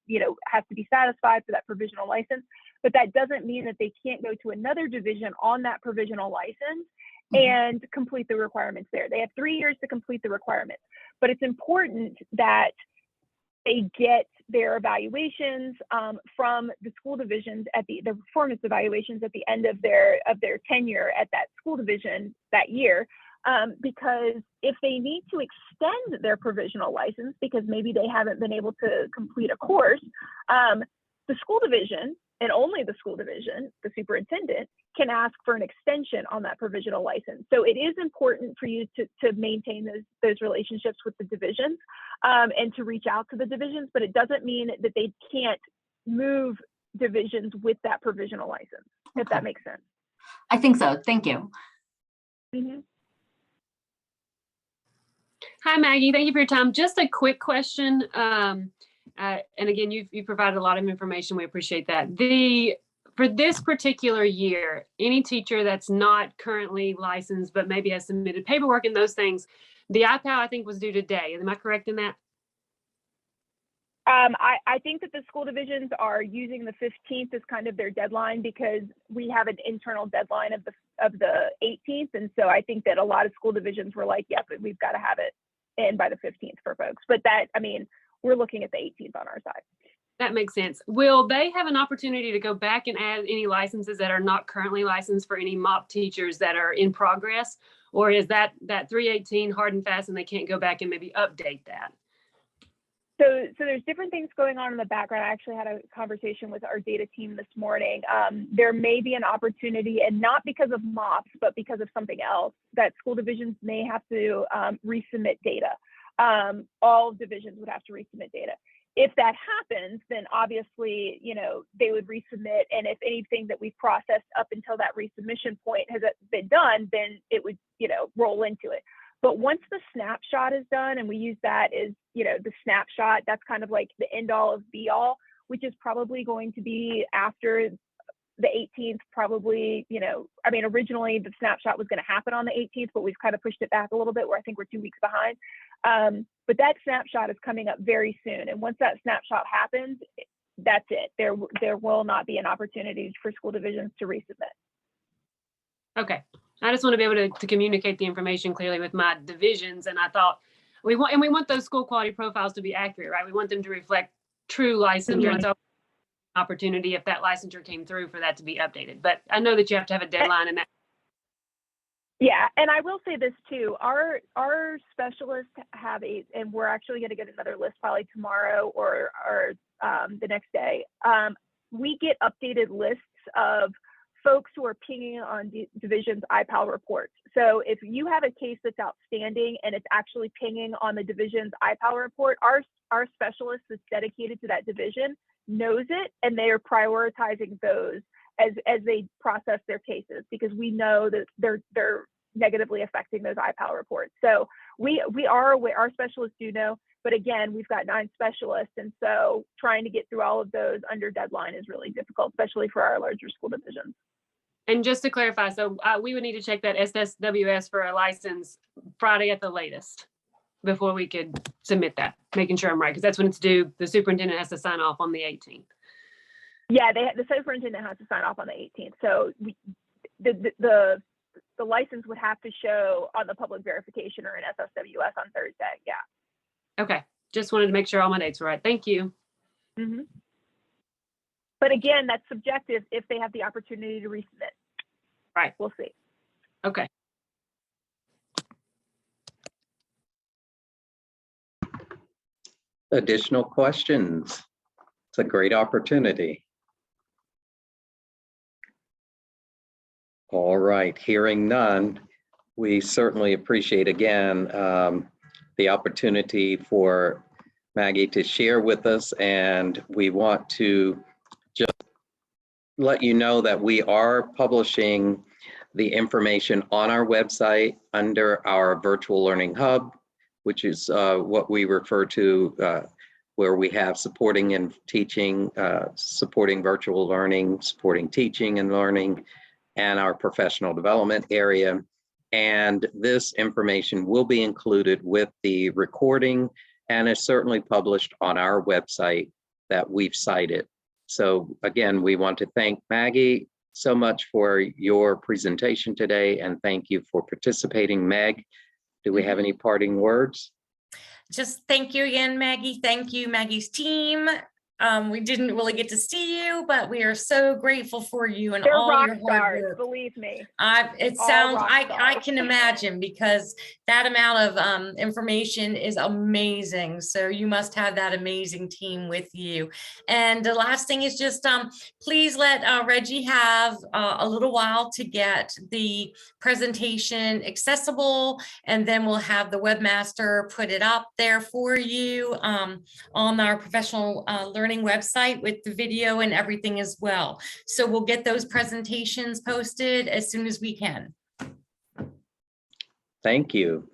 has to be satisfied for that provisional license. But that doesn't mean that they can't go to another division on that provisional license and complete the requirements there. They have 3 years to complete the requirements, but it's important that they get their evaluations from the school divisions at the performance evaluations at the end of their tenure at that school division that year. Because if they need to extend their provisional license because maybe they haven't been able to complete a course, the school division, and only the school division, the superintendent, can ask for an extension on that provisional license. So it is important for you to maintain those relationships with the divisions and to reach out to the divisions, but it doesn't mean that they can't move divisions with that provisional license, if that makes sense. I think so. Thank you. Mm-hmm. Hi, Maggie. Thank you for your time. Just a quick question. And again, you provided a lot of information. We appreciate that. For this particular year, any teacher that's not currently licensed, but maybe has submitted paperwork and those things, the IPAL, I think, was due today. Am I correct in that? I think that the school divisions are using the 15th as kind of their deadline because we have an internal deadline of the 18th. And so I think that a lot of school divisions were like, yep, we've got to have it in by the 15th for folks. But we're looking at the 18th on our side. That makes sense. Will they have an opportunity to go back and add any licenses that are not currently licensed for any MOP teachers that are in progress? Or is that 318 hard and fast and they can't go back and maybe update that? So there's different things going on in the background. I actually had a conversation with our data team this morning. There may be an opportunity, and not because of MOPS, but because of something else, that school divisions may have to resubmit data. All divisions would have to resubmit data. If that happens, then obviously, they would resubmit. And if anything that we've processed up until that resubmission point has been done, then it would, roll into it. But once the snapshot is done, and we use that as, the snapshot, that's kind of like the end all of be all, which is probably going to be after the 18th, probably, originally the snapshot was going to happen on the 18th, but we've kind of pushed it back a little bit where I think we're 2 weeks behind. But that snapshot is coming up very soon. And once that snapshot happens, that's it. There will not be an opportunity for school divisions to resubmit. Okay. I just want to be able to communicate the information clearly with my divisions. And I thought we want those school quality profiles to be accurate, right? We want them to reflect true licensure. And so opportunity if that licensure came through for that to be updated. But I know that you have to have a deadline and that. Yeah, and I will say this too, our specialists have and we're actually going to get another list probably tomorrow or the next day. We get updated lists of folks who are pinging on division's IPAL reports. So if you have a case that's outstanding and it's actually pinging on the division's IPAL report, our specialist that's dedicated to that division knows it, and they are prioritizing those as they process their cases, because we know that they're negatively affecting those IPAL reports. So we are aware, our specialists do know, but again, we've got 9 specialists, and so trying to get through all of those under deadline is really difficult, especially for our larger school divisions. And just to clarify, so we would need to check that SSWS for a license Friday at the latest before we could submit that, making sure I'm right, because that's when it's due. The superintendent has to sign off on the 18th. Yeah, the superintendent has to sign off on the 18th. So the license would have to show on the public verification or an SSWS on Thursday. Yeah. Okay. Just wanted to make sure all my dates were right. Thank you. Mm-hmm. But again, that's subjective if they have the opportunity to resubmit. Right. We'll see. Okay. Additional questions? It's a great opportunity. All right, hearing none, we certainly appreciate again the opportunity for Maggie to share with us, and we want to just let you know that we are publishing the information on our website under our virtual learning hub, which is what we refer to where we have supporting and teaching, supporting virtual learning, supporting teaching and learning, and our professional development area. And this information will be included with the recording and is certainly published on our website that we've cited. So again, we want to thank Maggie so much for your presentation today, and thank you for participating. Meg, do we have any parting words? Just thank you again, Maggie. Thank you, Maggie's team. We didn't really get to see you, but we are so grateful for you and They're all rock your hard stars, work. believe me. It All sounds, rock I stars. can imagine, because that amount of information is amazing. So you must have that amazing team with you. And the last thing is just please let Reggie have a little while to get the presentation accessible, and then we'll have the webmaster put it up there for you on our professional learning website with the video and everything as well. So we'll get those presentations posted as soon as we can. Thank you.